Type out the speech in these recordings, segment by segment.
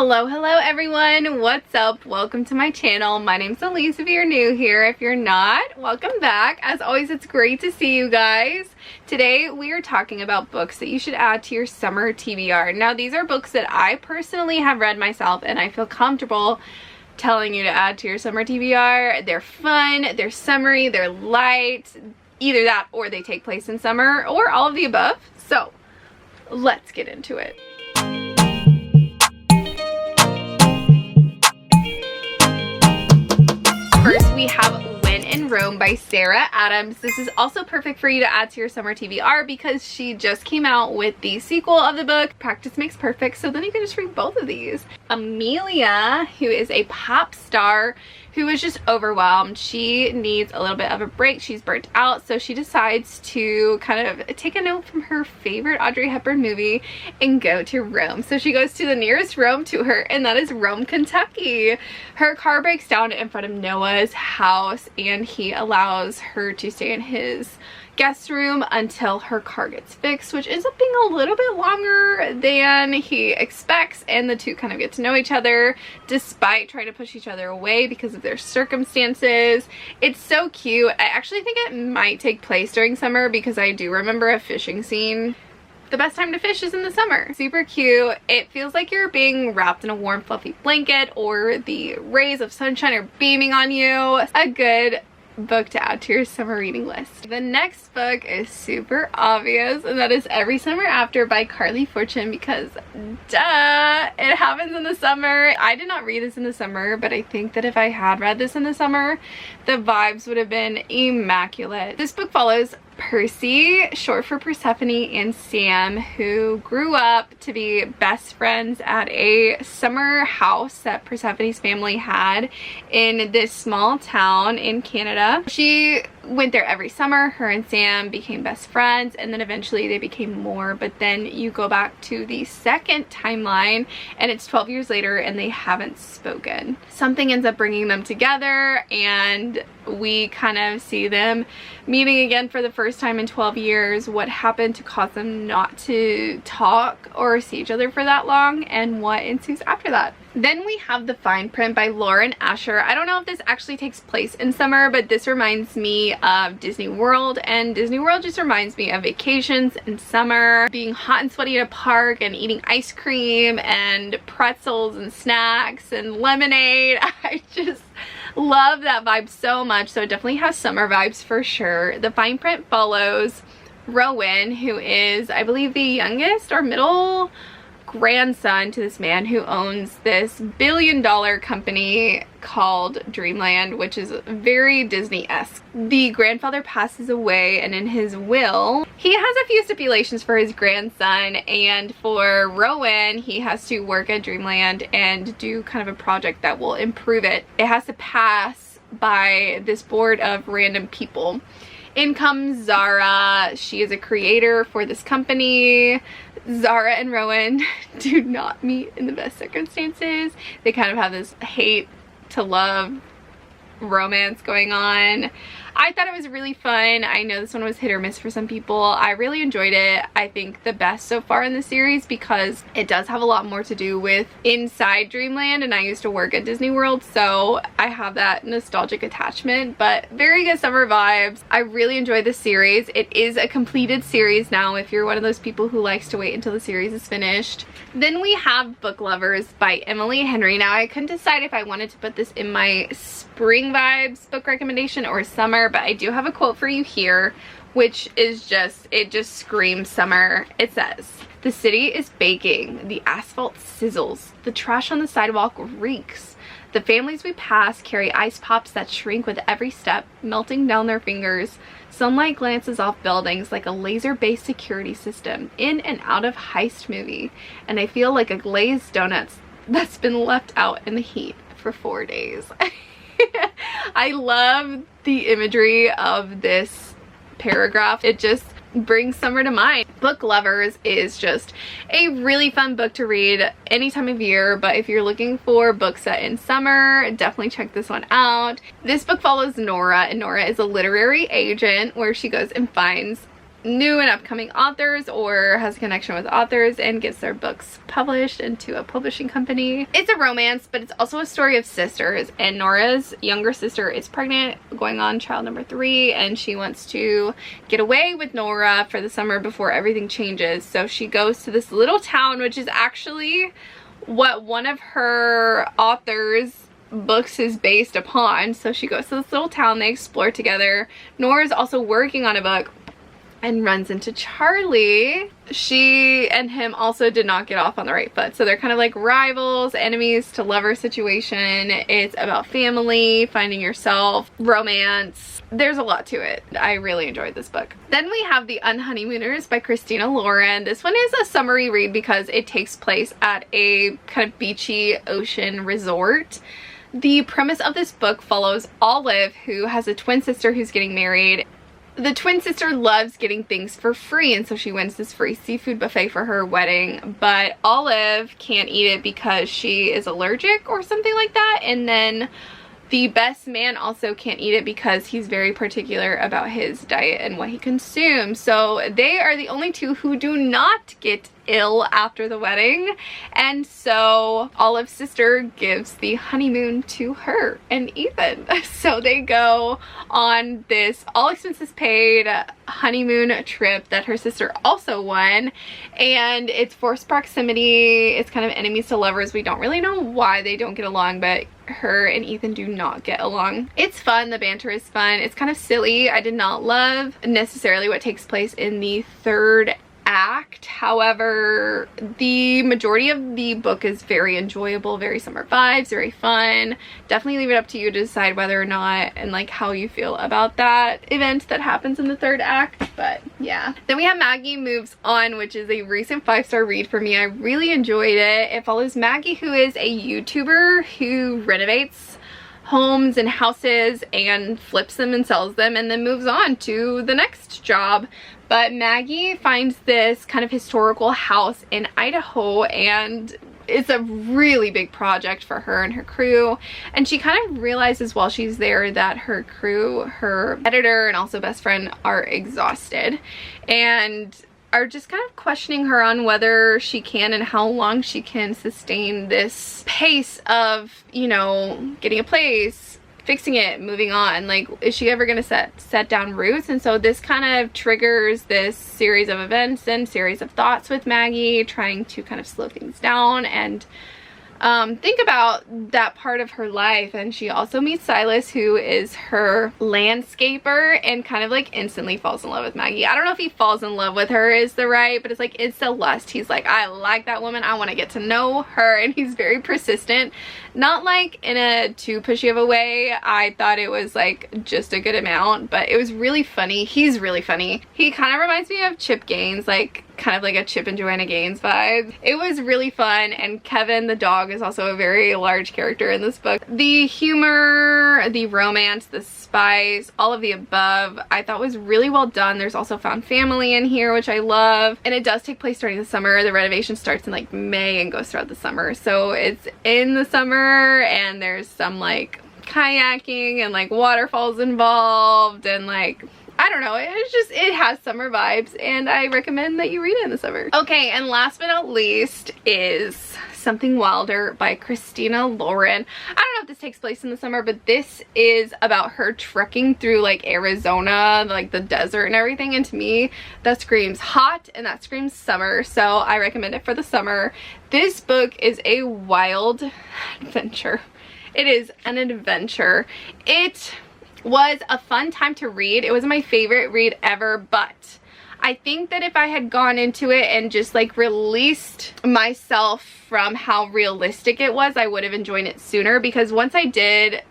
Hello everyone, what's up? Welcome to my channel. My name's Elise if you're new here. If you're not, welcome back. As always, it's great to see you guys. Today we are talking about books that you should add to your summer TBR. Now these are books that I personally have read myself and I feel comfortable telling you to add to your summer TBR. They're fun, they're summery, they're light, either that or they take place in summer or all of the above. So let's get into it. First, we have When in Rome by Sarah Adams. This is also perfect for you to add to your summer TBR because she just came out with the sequel of the book, Practice Makes Perfect, so then you can just read both of these. Amelia, who is a pop star who is just overwhelmed. She needs a little bit of a break. She's burnt out, so she decides to kind of take a note from her favorite Audrey Hepburn movie and go to Rome. So she goes to the nearest Rome to her, and that is Rome, Kentucky. Her car breaks down in front of Noah's house, and he allows her to stay in his guest room until her car gets fixed, which ends up being a little bit longer than he expects, and the two kind of get to know each other despite trying to push each other away because of their circumstances. It's so cute. I actually think it might take place during summer because I do remember a fishing scene. The best time to fish is in the summer. Super cute. It feels like you're being wrapped in a warm fluffy blanket, or the rays of sunshine are beaming on you. A good book to add to your summer reading list. The next book is super obvious, and that is Every Summer After by Carley Fortune, because duh, it happens in the summer. I did not read this in the summer, but I think that if I had read this in the summer, the vibes would have been immaculate. This book follows Percy, short for Persephone, and Sam, who grew up to be best friends at a summer house that Persephone's family had in this small town in Canada. She went there every summer. Her and Sam became best friends, and then eventually they became more, but then you go back to the second timeline and it's 12 years later and they haven't spoken. Something ends up bringing them together, and we kind of see them meeting again for the first time in 12 years. What happened to cause them not to talk or see each other for that long, and what ensues after that. Then we have The Fine Print by Lauren Asher. I don't know if this actually takes place in summer, but this reminds me of Disney World, and Disney World just reminds me of vacations in summer, being hot and sweaty at a park and eating ice cream and pretzels and snacks and lemonade. I just love that vibe so much, so it definitely has summer vibes for sure. The Fine Print follows Rowan, who is, I believe, the youngest or middle grandson to this man who owns this billion-dollar company called Dreamland, which is very Disney-esque. The grandfather passes away, and in his will he has a few stipulations for his grandson, and for Rowan he has to work at Dreamland and do kind of a project that will improve it. It has to pass by this board of random people. In comes Zara. She is a creator for this company. Zara and Rowan do not meet in the best circumstances. They kind of have this hate to love romance going on. I thought it was really fun. I know this one was hit or miss for some people. I really enjoyed it. I think the best so far in the series because it does have a lot more to do with inside Dreamland, and I used to work at Disney World, so I have that nostalgic attachment, but very good summer vibes. I really enjoyed this series. It is a completed series now if you're one of those people who likes to wait until the series is finished. Then we have Book Lovers by Emily Henry. Now I couldn't decide if I wanted to put this in my spring vibes book recommendation or summer, but I do have a quote for you here, which is it just screams summer. It says, "The city is baking, the asphalt sizzles, the trash on the sidewalk reeks. The families we pass carry ice pops that shrink with every step, melting down their fingers. Sunlight glances off buildings like a laser-based security system, in and out of heist movie, and I feel like a glazed donut that's been left out in the heat for 4 days." I love the imagery of this paragraph. It just brings summer to mind. Book Lovers is just a really fun book to read any time of year, but if you're looking for books set in summer, definitely check this one out. This book follows Nora, and Nora is a literary agent where she goes and finds new and upcoming authors or has a connection with authors and gets their books published into a publishing company. It's a romance, but it's also a story of sisters, and Nora's younger sister is pregnant, going on child number 3, and she wants to get away with Nora for the summer before everything changes. So she goes to this little town, which is actually what one of her authors' books is based upon. So she goes to this little town, they explore together. Nora's also working on a book and runs into Charlie. She and him also did not get off on the right foot, so they're kind of like rivals, enemies to lover situation. It's about family, finding yourself, romance. There's a lot to it. I really enjoyed this book. Then we have The Unhoneymooners by Christina Lauren. This one is a summary read because it takes place at a kind of beachy ocean resort. The premise of this book follows Olive, who has a twin sister who's getting married. The twin sister loves getting things for free, and so she wins this free seafood buffet for her wedding, but Olive can't eat it because she is allergic or something like that, and then the best man also can't eat it because he's very particular about his diet and what he consumes. So they are the only two who do not get ill after the wedding, and so Olive's sister gives the honeymoon to her and Ethan. So they go on this all expenses paid honeymoon trip that her sister also won, and it's forced proximity. It's kind of enemies to lovers. We don't really know why they don't get along, but her and Ethan do not get along. It's fun. The banter is fun. It's kind of silly. I did not love necessarily what takes place in the third act. However, the majority of the book is very enjoyable, very summer vibes, very fun. Definitely leave it up to you to decide whether or not and like how you feel about that event that happens in the third act. But yeah. Then we have Maggie Moves On, which is a recent 5-star read for me. I really enjoyed it. It follows Maggie, who is a YouTuber who renovates homes and houses and flips them and sells them and then moves on to the next job. But Maggie finds this kind of historical house in Idaho, and it's a really big project for her and her crew, and she kind of realizes while she's there that her crew, her editor and also best friend, are exhausted and are just kind of questioning her on whether she can and how long she can sustain this pace of, you know, getting a place, fixing it, moving on. Like, is she ever gonna set down roots? And so this kind of triggers this series of events and series of thoughts with Maggie, trying to kind of slow things down and think about that part of her life. And she also meets Silas, who is her landscaper, and kind of like instantly falls in love with Maggie. I don't know if he falls in love with her is the right, but it's like it's the lust. He's like, I like that woman, I want to get to know her, and he's very persistent. Not like in a too pushy of a way. I thought it was like just a good amount, but it was really funny. He's really funny. He kind of reminds me of Chip Gaines, like kind of like a Chip and Joanna Gaines vibe. It was really fun, and Kevin the dog is also a very large character in this book. The humor, the romance, the spice, all of the above, I thought was really well done. There's also found family in here, which I love, and it does take place during the summer. The renovation starts in like May and goes throughout the summer, so it's in the summer, and there's some like kayaking and like waterfalls involved, and like I don't know, it's just, it has summer vibes, and I recommend that you read it in the summer. Okay, and last but not least is Something Wilder by Christina Lauren. I don't know if this takes place in the summer, but this is about her trekking through like Arizona, like the desert and everything, and to me that screams hot and that screams summer, so I recommend it for the summer. This book is a wild adventure. It is an adventure. It was a fun time to read. It was my favorite read ever, but I think that if I had gone into it and just like released myself from how realistic it was, I would have enjoyed it sooner, because once I did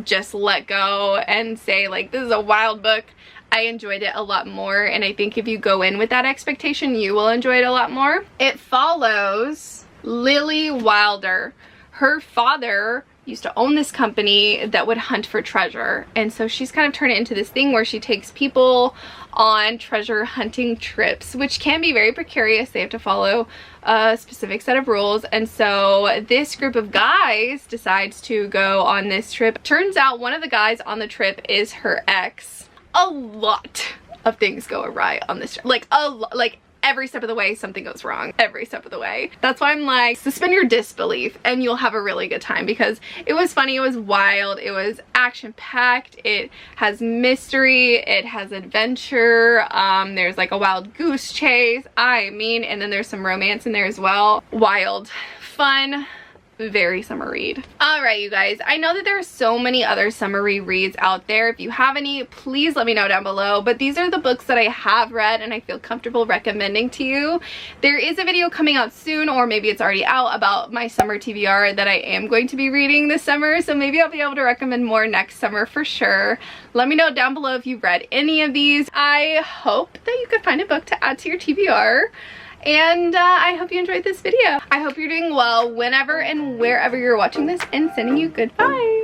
just let go and say like this is a wild book, I enjoyed it a lot more, and I think if you go in with that expectation, you will enjoy it a lot more. It follows Lily Wilder. Her father used to own this company that would hunt for treasure, and so she's kind of turned it into this thing where she takes people on treasure hunting trips, which can be very precarious. They have to follow a specific set of rules, and so this group of guys decides to go on this trip. Turns out one of the guys on the trip is her ex. A lot of things go awry on this, like every step of the way something goes wrong, every step of the way. That's why I'm like, suspend your disbelief and you'll have a really good time, because it was funny, it was wild, it was action-packed, it has mystery, it has adventure, there's like a wild goose chase, I mean, and then there's some romance in there as well. Wild, fun, very summer read. All right, you guys, I know that there are so many other summer reads out there. If you have any, please let me know down below, but these are the books that I have read and I feel comfortable recommending to you. There is a video coming out soon, or maybe it's already out, about my summer TBR that I am going to be reading this summer, so maybe I'll be able to recommend more next summer for sure. Let me know down below if you've read any of these. I hope that you could find a book to add to your TBR. And I hope you enjoyed this video. I hope you're doing well whenever and wherever you're watching this, and sending you good vibes.